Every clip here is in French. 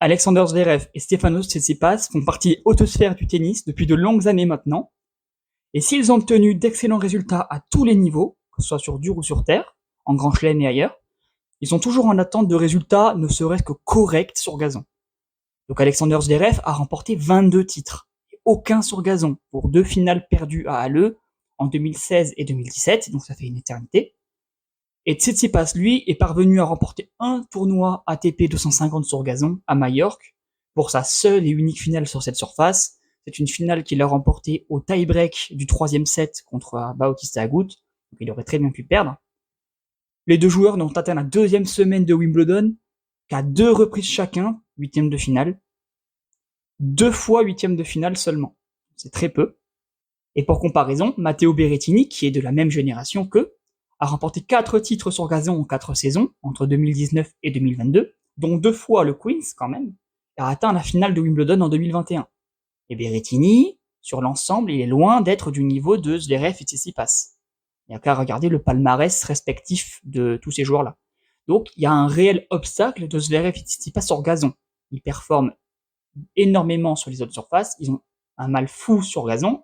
Alexander Zverev et Stefanos Tsitsipas font partie haute-sphère du tennis depuis de longues années maintenant, et s'ils ont obtenu d'excellents résultats à tous les niveaux, que ce soit sur dur ou sur terre, en Grand Chelem et ailleurs, ils sont toujours en attente de résultats ne serait-ce que corrects sur gazon. Donc Alexander Zverev a remporté 22 titres, et aucun sur gazon, pour 2 finales perdues à Halle en 2016 et 2017, donc ça fait une éternité. Et Tsitsipas, lui, est parvenu à remporter un tournoi ATP 250 sur gazon à Majorque pour sa seule et unique finale sur cette surface. C'est une finale qu'il a remportée au tie-break du 3e set contre Bautista Agut, donc il aurait très bien pu perdre. Les deux joueurs n'ont atteint la 2e semaine de Wimbledon qu'à 2 reprises chacun, 8e de finale. 2 fois 8e de finale seulement. C'est très peu. Et pour comparaison, Matteo Berrettini, qui est de la même génération qu'eux, a remporté 4 titres sur gazon en 4 saisons, entre 2019 et 2022, dont 2 fois le Queen's quand même, et a atteint la finale de Wimbledon en 2021. Et Berrettini, sur l'ensemble, il est loin d'être du niveau de Zverev et Tsitsipas. Il n'y a qu'à regarder le palmarès respectif de tous ces joueurs-là. Donc il y a un réel obstacle de Zverev et Tsitsipas sur gazon. Ils performent énormément sur les autres surfaces, ils ont un mal fou sur gazon,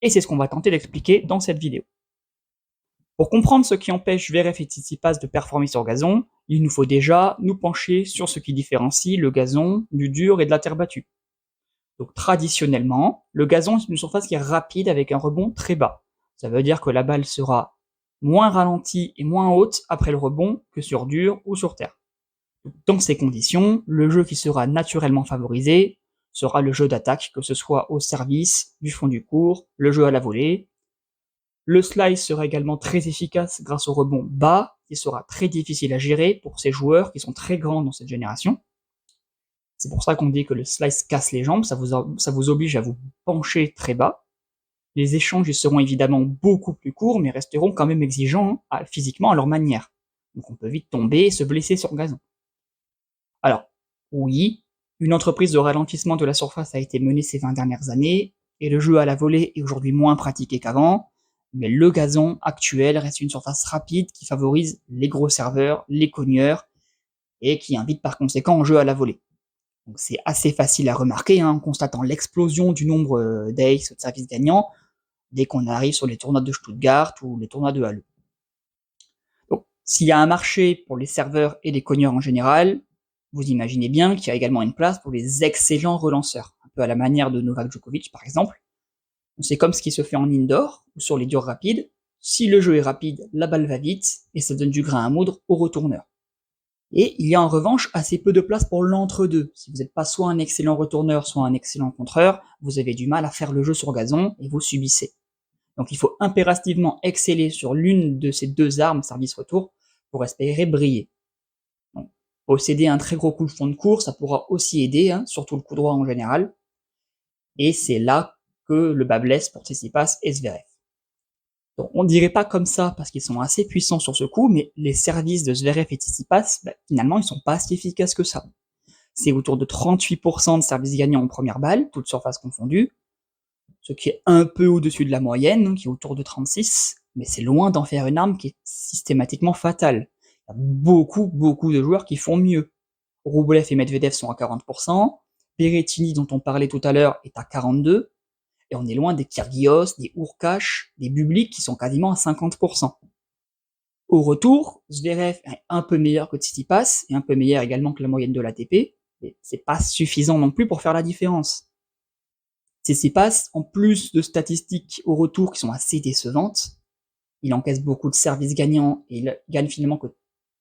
et c'est ce qu'on va tenter d'expliquer dans cette vidéo. Pour comprendre ce qui empêche Zverev et Tsitsipas de performer sur gazon, il nous faut déjà nous pencher sur ce qui différencie le gazon du dur et de la terre battue. Donc traditionnellement, le gazon est une surface qui est rapide avec un rebond très bas. Ça veut dire que la balle sera moins ralentie et moins haute après le rebond que sur dur ou sur terre. Dans ces conditions, le jeu qui sera naturellement favorisé sera le jeu d'attaque, que ce soit au service, du fond du court, le jeu à la volée. Le slice sera également très efficace grâce au rebond bas, qui sera très difficile à gérer pour ces joueurs qui sont très grands dans cette génération. C'est pour ça qu'on dit que le slice casse les jambes, ça vous oblige à vous pencher très bas. Les échanges ils seront évidemment beaucoup plus courts, mais resteront quand même exigeants physiquement à leur manière. Donc on peut vite tomber et se blesser sur gazon. Alors, oui, une entreprise de ralentissement de la surface a été menée ces 20 dernières années, et le jeu à la volée est aujourd'hui moins pratiqué qu'avant, mais le gazon actuel reste une surface rapide qui favorise les gros serveurs, les cogneurs, et qui invite par conséquent au jeu à la volée. Donc c'est assez facile à remarquer en constatant l'explosion du nombre d'aces de services gagnants dès qu'on arrive sur les tournois de Stuttgart ou les tournois de Halle. Donc s'il y a un marché pour les serveurs et les cogneurs en général, vous imaginez bien qu'il y a également une place pour les excellents relanceurs, un peu à la manière de Novak Djokovic par exemple. C'est comme ce qui se fait en indoor ou sur les durs rapides. Si le jeu est rapide, la balle va vite et ça donne du grain à moudre au retourneur. Et il y a en revanche assez peu de place pour l'entre-deux. Si vous n'êtes pas soit un excellent retourneur, soit un excellent contreur, vous avez du mal à faire le jeu sur gazon et vous subissez. Donc il faut impérativement exceller sur l'une de ces deux armes service-retour pour espérer briller. Donc, posséder un très gros coup de fond de cours, ça pourra aussi aider, surtout le coup droit en général. Et c'est là que le bas blesse pour Tsitsipas et Zverev. Donc, on dirait pas comme ça parce qu'ils sont assez puissants sur ce coup, mais les services de Zverev et Tsitsipas, finalement, ils sont pas si efficaces que ça. C'est autour de 38% de services gagnants en première balle, toutes surfaces confondues, ce qui est un peu au-dessus de la moyenne, qui est autour de 36, mais c'est loin d'en faire une arme qui est systématiquement fatale. Il y a beaucoup de joueurs qui font mieux. Rublev et Medvedev sont à 40%, Berrettini, dont on parlait tout à l'heure, est à 42%, et on est loin des Kyrgios, des Hurkacz, des Bublik qui sont quasiment à 50%. Au retour, Zverev est un peu meilleur que Tsitsipas, et un peu meilleur également que la moyenne de l'ATP, mais c'est pas suffisant non plus pour faire la différence. Tsitsipas, en plus de statistiques au retour qui sont assez décevantes, il encaisse beaucoup de services gagnants, et il gagne finalement que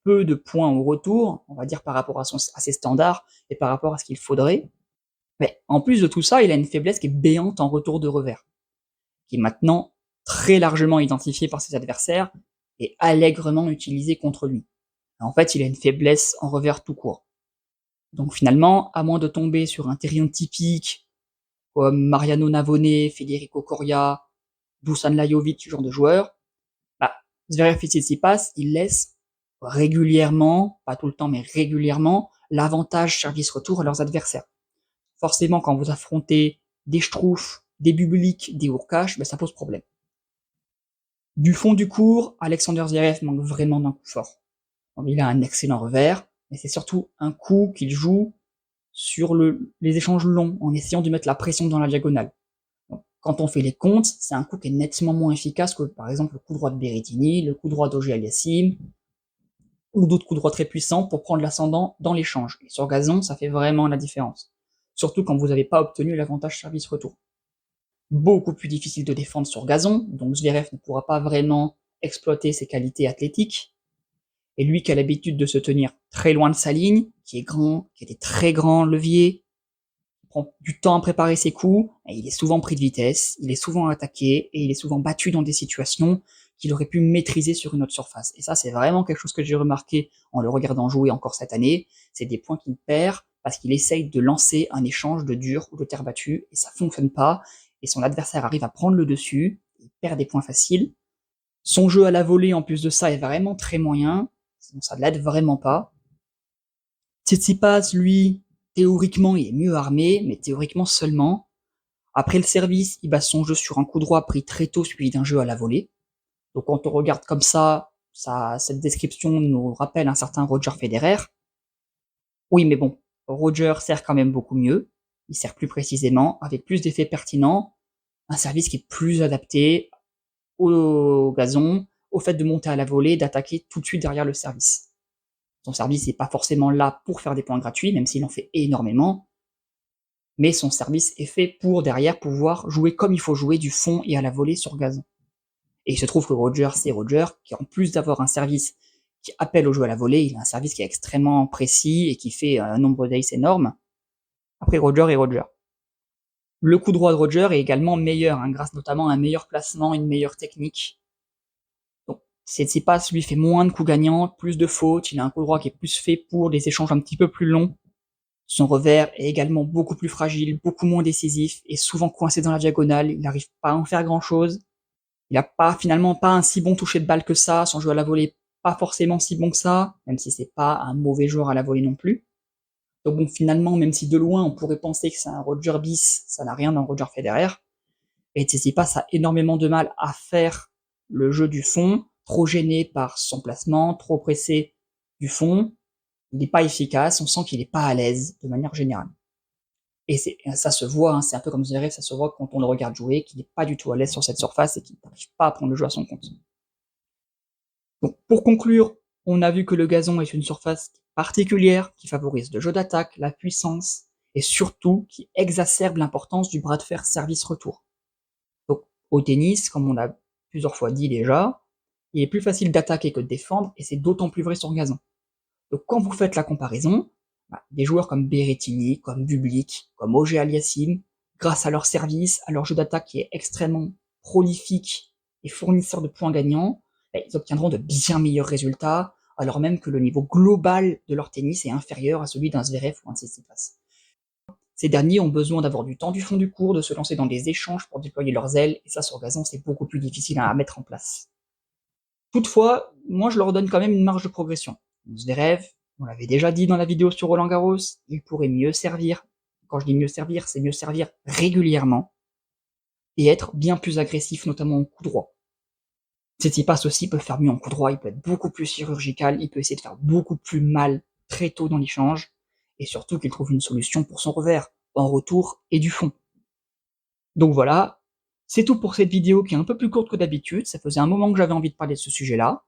peu de points au retour, on va dire par rapport à ses standards, et par rapport à ce qu'il faudrait. Mais en plus de tout ça, il a une faiblesse qui est béante en retour de revers, qui est maintenant très largement identifiée par ses adversaires et allègrement utilisée contre lui. En fait, il a une faiblesse en revers tout court. Donc finalement, à moins de tomber sur un terrien typique comme Mariano Navone, Federico Coria, Dusan Lajovic, ce genre de joueurs, Zverev et Tsitsipas, il laisse régulièrement, pas tout le temps, mais régulièrement, l'avantage service-retour à leurs adversaires. Forcément, quand vous affrontez des Struff, des Bublik, des Hurkacz, ça pose problème. Du fond du court, Alexander Zverev manque vraiment d'un coup fort. Donc, il a un excellent revers, mais c'est surtout un coup qu'il joue sur les échanges longs, en essayant de mettre la pression dans la diagonale. Donc, quand on fait les comptes, c'est un coup qui est nettement moins efficace que par exemple le coup droit de Berrettini, le coup droit d'Auger-Aliassime, ou d'autres coups droits très puissants pour prendre l'ascendant dans l'échange. Et sur gazon, ça fait vraiment la différence. Surtout quand vous n'avez pas obtenu l'avantage service-retour. Beaucoup plus difficile de défendre sur gazon, donc Zverev ne pourra pas vraiment exploiter ses qualités athlétiques. Et lui qui a l'habitude de se tenir très loin de sa ligne, qui est grand, qui a des très grands leviers, qui prend du temps à préparer ses coups, et il est souvent pris de vitesse, il est souvent attaqué, et il est souvent battu dans des situations qu'il aurait pu maîtriser sur une autre surface. Et ça, c'est vraiment quelque chose que j'ai remarqué en le regardant jouer encore cette année, c'est des points qu'il perd parce qu'il essaye de lancer un échange de dur ou de terre battue, et ça fonctionne pas, et son adversaire arrive à prendre le dessus, il perd des points faciles. Son jeu à la volée, en plus de ça, est vraiment très moyen, donc ça ne l'aide vraiment pas. Tsitsipas, lui, théoriquement, il est mieux armé, mais théoriquement seulement. Après le service, il base son jeu sur un coup droit pris très tôt, suivi d'un jeu à la volée. Donc quand on regarde comme ça, cette description nous rappelle un certain Roger Federer. Oui, mais bon, Roger sert quand même beaucoup mieux. Il sert plus précisément, avec plus d'effets pertinents, un service qui est plus adapté au gazon, au fait de monter à la volée, d'attaquer tout de suite derrière le service. Son service n'est pas forcément là pour faire des points gratuits, même s'il en fait énormément, mais son service est fait pour derrière pouvoir jouer comme il faut jouer du fond et à la volée sur gazon. Et il se trouve que Roger, c'est Roger, qui en plus d'avoir un service qui appelle au jeu à la volée, il a un service qui est extrêmement précis et qui fait un nombre d'aces énorme. Après Roger et Roger. Le coup droit de Roger est également meilleur, hein, grâce notamment à un meilleur placement, une meilleure technique. Donc Tsitsipas lui fait moins de coups gagnants, plus de fautes, il a un coup droit qui est plus fait pour des échanges un petit peu plus longs. Son revers est également beaucoup plus fragile, beaucoup moins décisif, et souvent coincé dans la diagonale, il n'arrive pas à en faire grand chose. Il a pas, finalement, pas un si bon toucher de balle que ça, son jeu à la volée pas forcément si bon que ça, même si c'est pas un mauvais joueur à la volée non plus. Donc bon, finalement, même si de loin on pourrait penser que c'est un Roger bis, ça n'a rien d'un Roger Federer, et Tsitsipas a énormément de mal à faire le jeu du fond, trop gêné par son placement, trop pressé du fond, il n'est pas efficace, on sent qu'il n'est pas à l'aise de manière générale. Et ça se voit, hein, c'est un peu comme Zverev, ça se voit quand on le regarde jouer, qu'il n'est pas du tout à l'aise sur cette surface et qu'il n'arrive pas à prendre le jeu à son compte. Donc pour conclure, on a vu que le gazon est une surface particulière qui favorise le jeu d'attaque, la puissance, et surtout qui exacerbe l'importance du bras de fer service-retour. Donc au tennis, comme on l'a plusieurs fois dit déjà, il est plus facile d'attaquer que de défendre, et c'est d'autant plus vrai sur gazon. Donc quand vous faites la comparaison, des joueurs comme Berrettini, comme Bublik, comme Auger-Aliassime, grâce à leur service, à leur jeu d'attaque qui est extrêmement prolifique et fournisseur de points gagnants, ils obtiendront de bien meilleurs résultats, alors même que le niveau global de leur tennis est inférieur à celui d'un Zverev ou un Tsitsipas. Ces derniers ont besoin d'avoir du temps du fond du court, de se lancer dans des échanges pour déployer leurs ailes, et ça sur gazon c'est beaucoup plus difficile à mettre en place. Toutefois, moi je leur donne quand même une marge de progression. Zverev, on l'avait déjà dit dans la vidéo sur Roland Garros, il pourrait mieux servir. Quand je dis mieux servir, c'est mieux servir régulièrement et être bien plus agressif, notamment en coup droit. Tsitsipas aussi peut faire mieux en coup droit, il peut être beaucoup plus chirurgical, il peut essayer de faire beaucoup plus mal très tôt dans l'échange, et surtout qu'il trouve une solution pour son revers, en retour et du fond. Donc voilà, c'est tout pour cette vidéo qui est un peu plus courte que d'habitude, ça faisait un moment que j'avais envie de parler de ce sujet-là.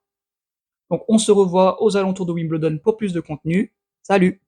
Donc on se revoit aux alentours de Wimbledon pour plus de contenu. Salut!